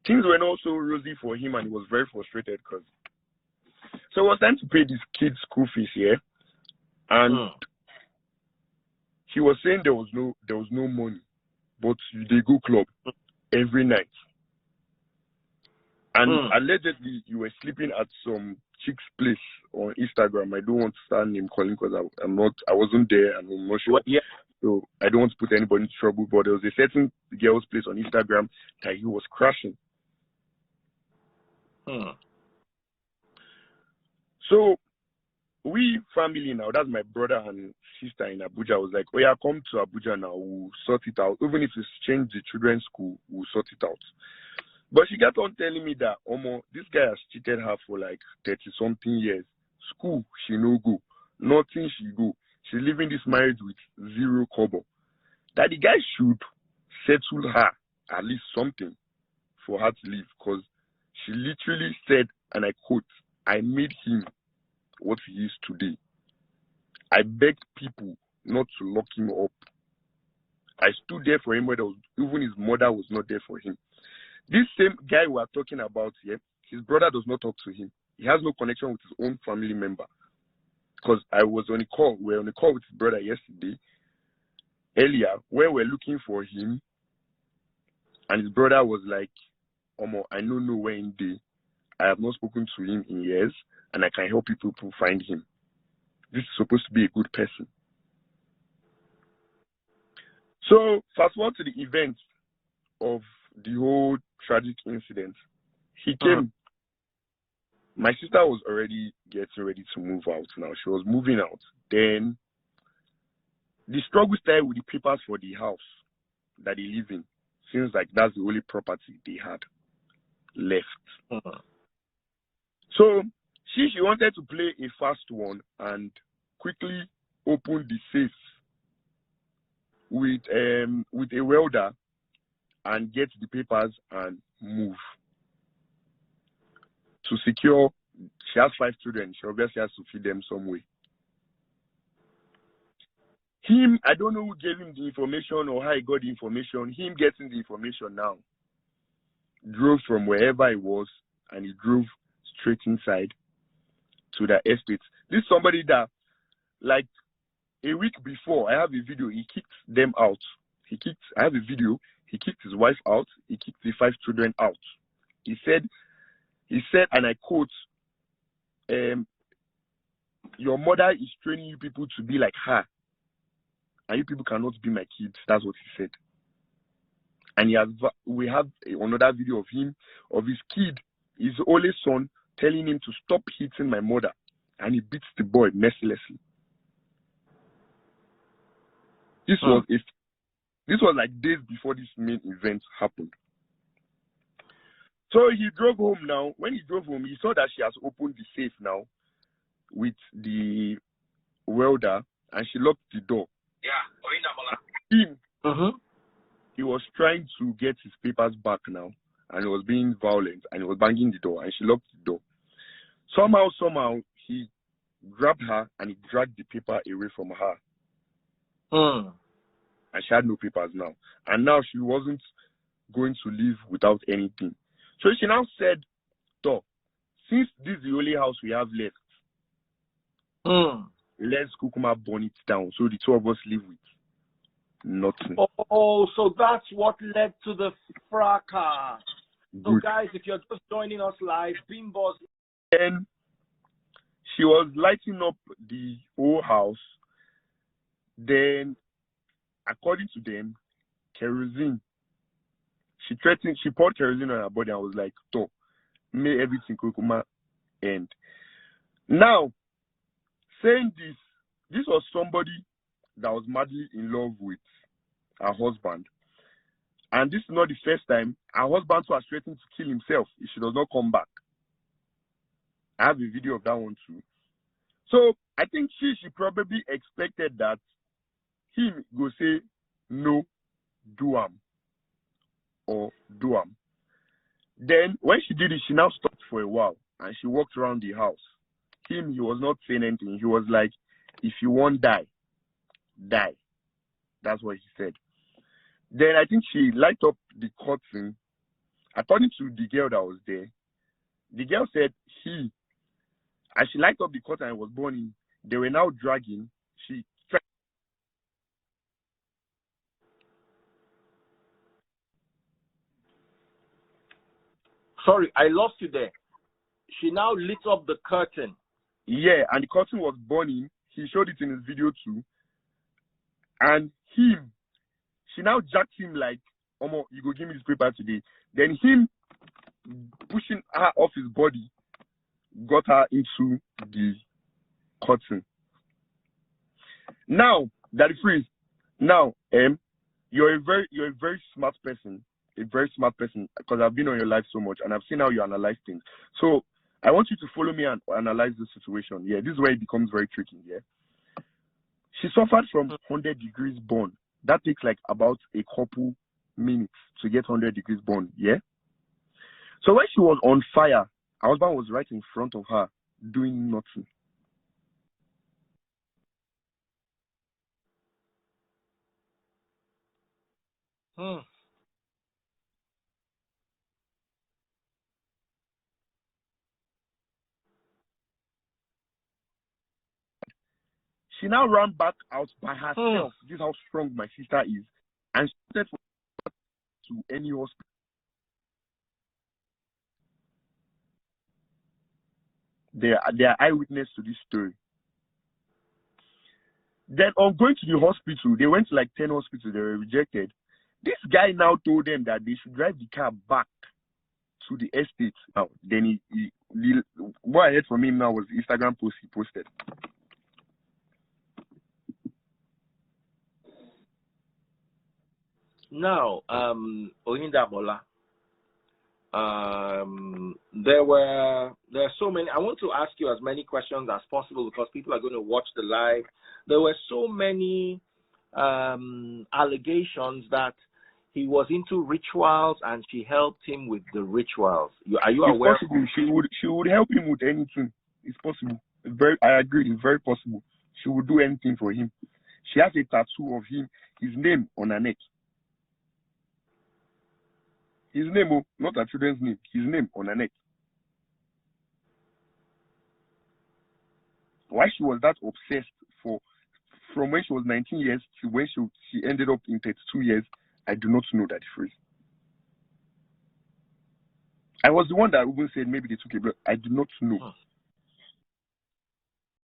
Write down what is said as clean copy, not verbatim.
things were not so rosy for him, and he was very frustrated because so it was time to pay this kid's school fees here, and he was saying there was no money, but they go club every night, and allegedly you were sleeping at some chick's place on Instagram. I don't want to start name calling because I wasn't there and I'm not sure. Yeah. So I don't want to put anybody in trouble, but there was a certain girl's place on Instagram that he was crashing. So we family now, that's my brother and sister in Abuja, was like, oh yeah, come to Abuja now, we'll sort it out. Even if it's change the children's school, we'll sort it out. But she kept on telling me that, this guy has cheated her for like 30-something years. School, she no go. Nothing, she go. She's living this marriage with 0 kobo. That the guy should settle her at least something for her to leave. Because she literally said, and I quote, I made him what he is today. I begged people not to lock him up. I stood there for him when even his mother was not there for him. This same guy we are talking about here, his brother does not talk to him. He has no connection with his own family member. Because I was on a call. We were on a call with his brother yesterday, earlier, where we're looking for him. And his brother was like, I don't know where in day. I have not spoken to him in years, and I can help people to find him. This is supposed to be a good person. So, fast forward to the event of the whole tragic incident. He came. My sister was already getting ready to move out now. She was moving out. Then the struggle started with the papers for the house that they live in. Seems like that's the only property they had left. So she wanted to play a fast one and quickly open the safe with a welder and get the papers and move. To secure, she has 5 children. She obviously has to feed them some way. Him, I don't know who gave him the information or how he got the information. Him getting the information now. Drove from wherever he was and he drove straight inside to the estate. This is somebody that, like a week before, I have a video, he kicked them out. I have a video, he kicked his wife out, he kicked the 5 children out. He said, and I quote, your mother is training you people to be like her. And you people cannot be my kids. That's what he said. And we have another video of his kid, his only son, telling him to stop hitting my mother. And he beats the boy mercilessly. This was like days before this main event happened. So he drove home now. When he drove home, he saw that she has opened the safe now with the welder and she locked the door. He was trying to get his papers back now and he was being violent and he was banging the door and she locked the door. Somehow, he grabbed her and he dragged the paper away from her. And she had no papers now. And now she wasn't going to leave without anything. So she now said, since this is the only house we have left, let's Kukuma burn it down so the 2 of us live with nothing. Oh, so that's what led to the fracas. So guys, if you're just joining us live, Bimbo'S. Then she was lighting up the whole house. Then, according to them, kerosene. She poured kerosene on her body and was like, may everything Kukuma end. Now, saying this was somebody that was madly in love with her husband. And this is not the first time her husband was threatening to kill himself if she does not come back. I have a video of that one too. So I think she probably expected that him go say no, do am or do am. Then when she did it, she now stopped for a while and she walked around the house. He was not saying anything. He was like, if you won't die, die. That's what he said. Then I think she light up the curtain According to the girl that was there, the girl said as she lighted up the curtain and was born in, they were now dragging. She tried. Sorry, I lost you there. She now lit up the curtain. Yeah, and the curtain was burning. He showed it in his video too. And she now jacked him like, Omo, you go give me this paper today. Then him pushing her off his body got her into the curtain. Now, Daddy Freeze, now, you're a very smart person. A very smart person, because I've been on your life so much and I've seen how you analyze things. So I want you to follow me and analyze the situation. Yeah, this is where it becomes very tricky. Yeah, she suffered from 100 degrees burn. That takes like about a couple minutes to get 100 degrees burn. Yeah. So when she was on fire, her husband was right in front of her doing nothing. She now ran back out by herself. This is how strong my sister is. And she said to any hospital. They are eyewitness to this story. Then on going to the hospital, they went to like 10 hospitals, they were rejected. This guy now told them that they should drive the car back to the estate. Now, then what I heard from him now was the Instagram post he posted. Now, Oyindamola, there are so many. I want to ask you as many questions as possible because people are going to watch the live. There were so many allegations that he was into rituals and she helped him with the rituals. Are you aware? It's possible. She would help him with anything. It's possible. I agree. It's very possible. She would do anything for him. She has a tattoo of his name on her neck. His name, not her children's name. His name on her neck. Why she was that obsessed from when she was 19 years to when she ended up in 32 years, I do not know that phrase. I was the one that even said maybe they took a blood. I do not know.